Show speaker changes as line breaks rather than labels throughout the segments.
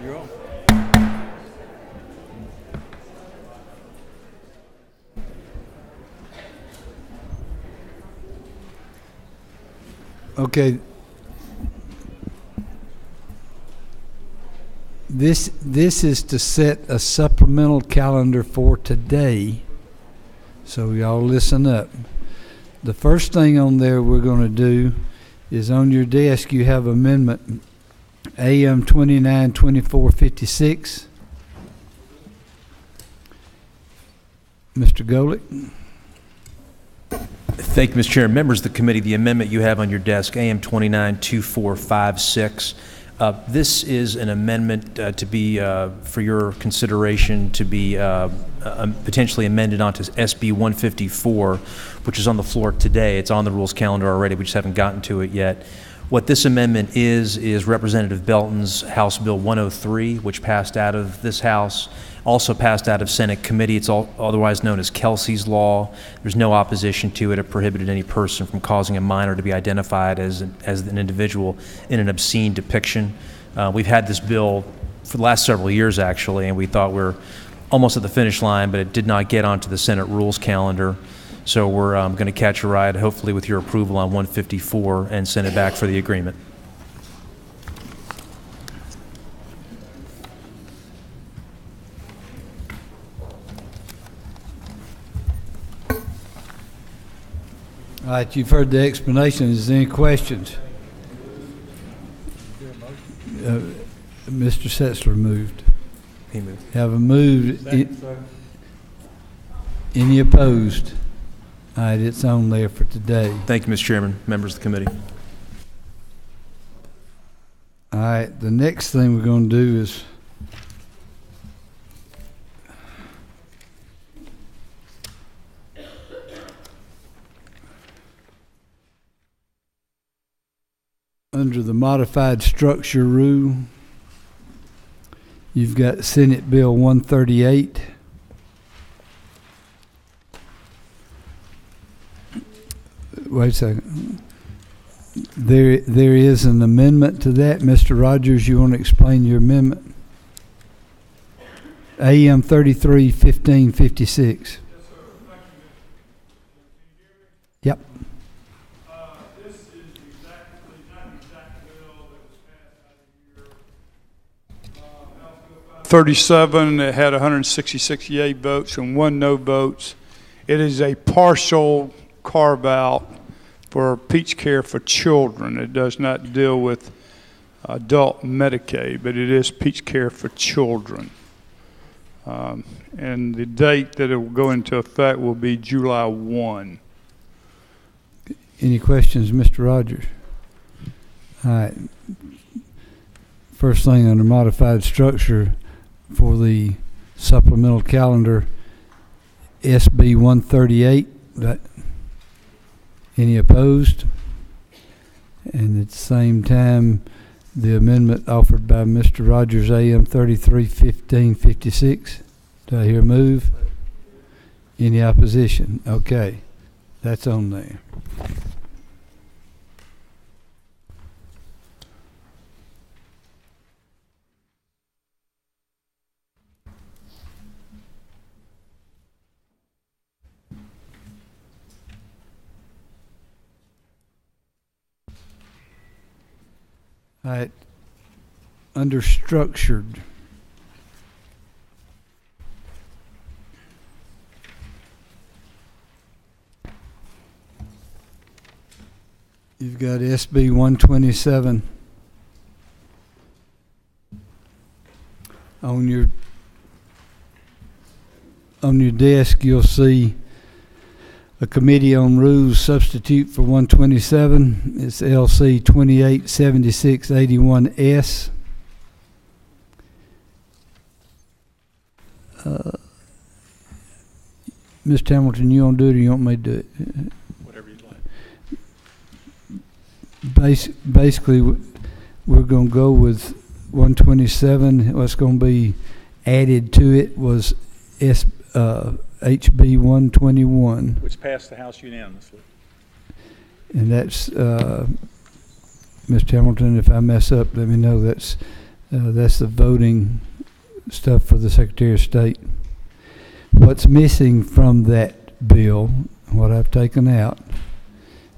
You're on.
Okay. This is to set a supplemental calendar for today. So y'all listen up. The first thing on there we're going to do is on your desk you have amendment AM 292456. Mr. Golick.
Thank you, Mr. Chair. Members of the committee, the amendment you have on your desk, AM 292456. This is an amendment to be, for your consideration, to be potentially amended onto SB 154, which is on the floor today. It's on the rules calendar already. We just haven't gotten to it yet. What this amendment is Representative Belton's House Bill 103, which passed out of this House, also passed out of Senate committee. It's otherwise known as Kelsey's Law. There's no opposition to it. It prohibited any person from causing a minor to be identified as an individual in an obscene depiction. We've had this bill for the last several years, actually, and we thought we're almost at the finish line, but it did not get onto the Senate rules calendar. So we're going to catch a ride, hopefully with your approval, on 154 and send it back for the agreement.
All right, you've heard the explanation. Is there any questions? Mr. Setzler moved.
He moved.
Have a moved. Any opposed? All right, it's on there for today.
Thank you, Mr. Chairman, members of the committee.
All right, the next thing we're going to do is under the modified structure rule, you've got Senate Bill 138. Wait a second. There is an amendment to that. Mr. Rogers, you want to explain your amendment? AM 33-1556. Yep.
This is exactly not the exact bill that was passed out of here. 37, it had 166 yea votes and 1 no votes. It is a partial carve out for peach care for children. It does not deal with adult Medicaid, but it is peach care for children. And the date that it will go into effect will be July 1.
Any questions, Mr. Rogers? All right. First thing under modified structure for the supplemental calendar, SB 138. Any opposed? And at the same time, the amendment offered by Mr. Rogers, AM 33-1556. Do I hear a move? Any opposition? Okay, that's on there. All right, under structured, you've got SB 127 on your desk. You'll see a committee on rules substitute for 127. It's LC 287681S. Mr. Hamilton, you want to do it or you want me to do it?
Whatever you'd like.
Basically, we're going to go with 127. What's going to be added to it was HB 121.
Which passed the House unanimously.
And that's, Mr. Hamilton, if I mess up, let me know. That's That's the voting stuff for the Secretary of State. What's missing from that bill, what I've taken out,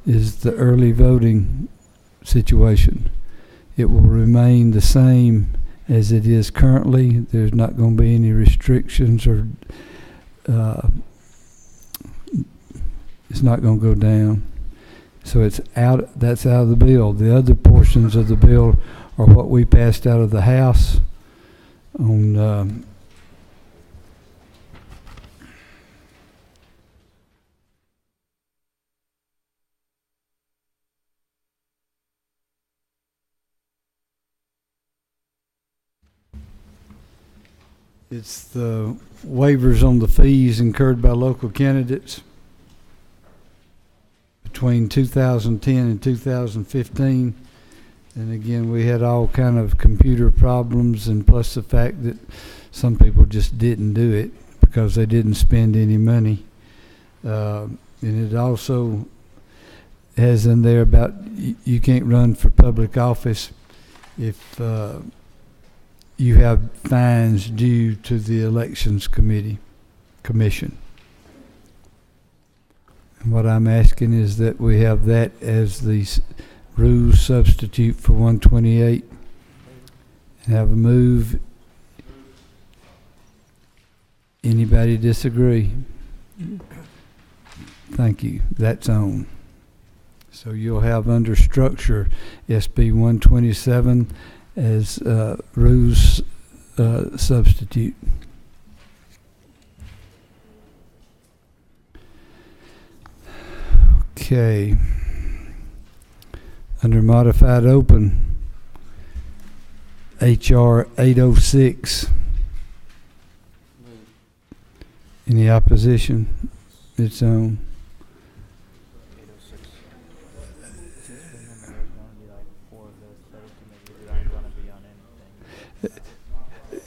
is the early voting situation. It will remain the same as it is currently. There's not going to be any restrictions, or it's not going to go down. So it's out. That's out of the bill. The other portions of the bill are what we passed out of the House on it's the waivers on the fees incurred by local candidates between 2010 and 2015. And again, we had all kind of computer problems, and plus the fact that some people just didn't do it because they didn't spend any money. And it also has in there about you can't run for public office if you have fines due to the elections commission. And what I'm asking is that we have that as the rules substitute for 128. And have a move. Anybody disagree? Thank you. That's on. So you'll have under structure SB 127 as rules substitute. Okay. Under modified open, HR 806. Any opposition? It's on.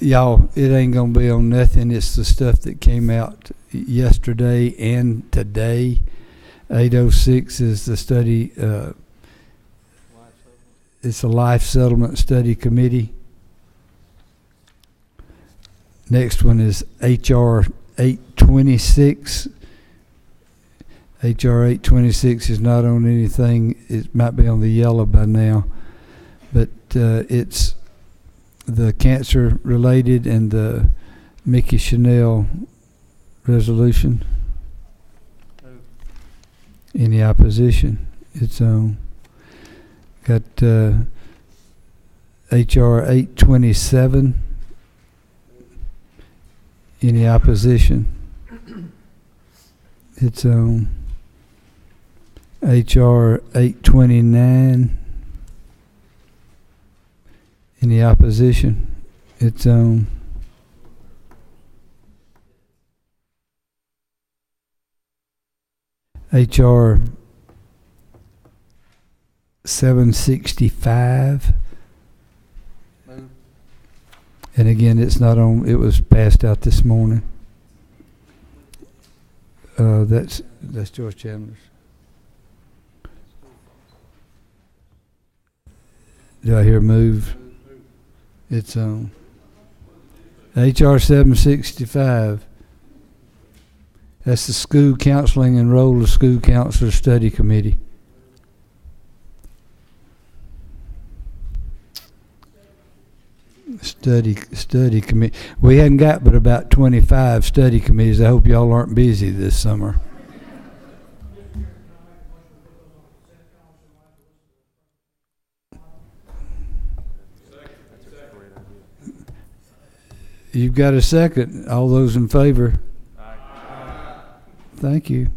Y'all, it ain't gonna be on nothing. It's the stuff that came out yesterday and today. 806 is the study. It's a life settlement study committee. Next one is HR 826. HR 826 is not on anything. It might be on the yellow by now, but it's the cancer related and the Mickey Chanel resolution. Any opposition? It's on. Got HR 827. Any opposition? It's on. HR 829. Any opposition? It's on. HR 765. Move. And again, it's not on. It was passed out this morning. That's George Chandler's. Do I hear move? It's on. HR 765. That's the School Counseling and Role of School Counselor Study Committee. Study committee. We hadn't got but about 25 study committees. I hope y'all aren't busy this summer. You've got a second. All those in favor? Aye. Thank you.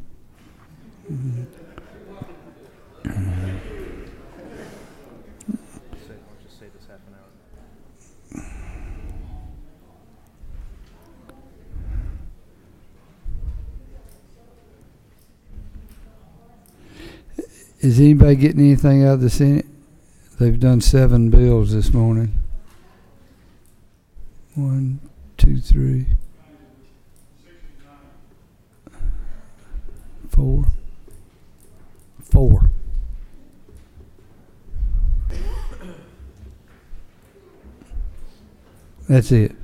Is anybody getting anything out of the Senate? They've done 7 bills this morning. 1, 2, 3, 4. 4. That's it.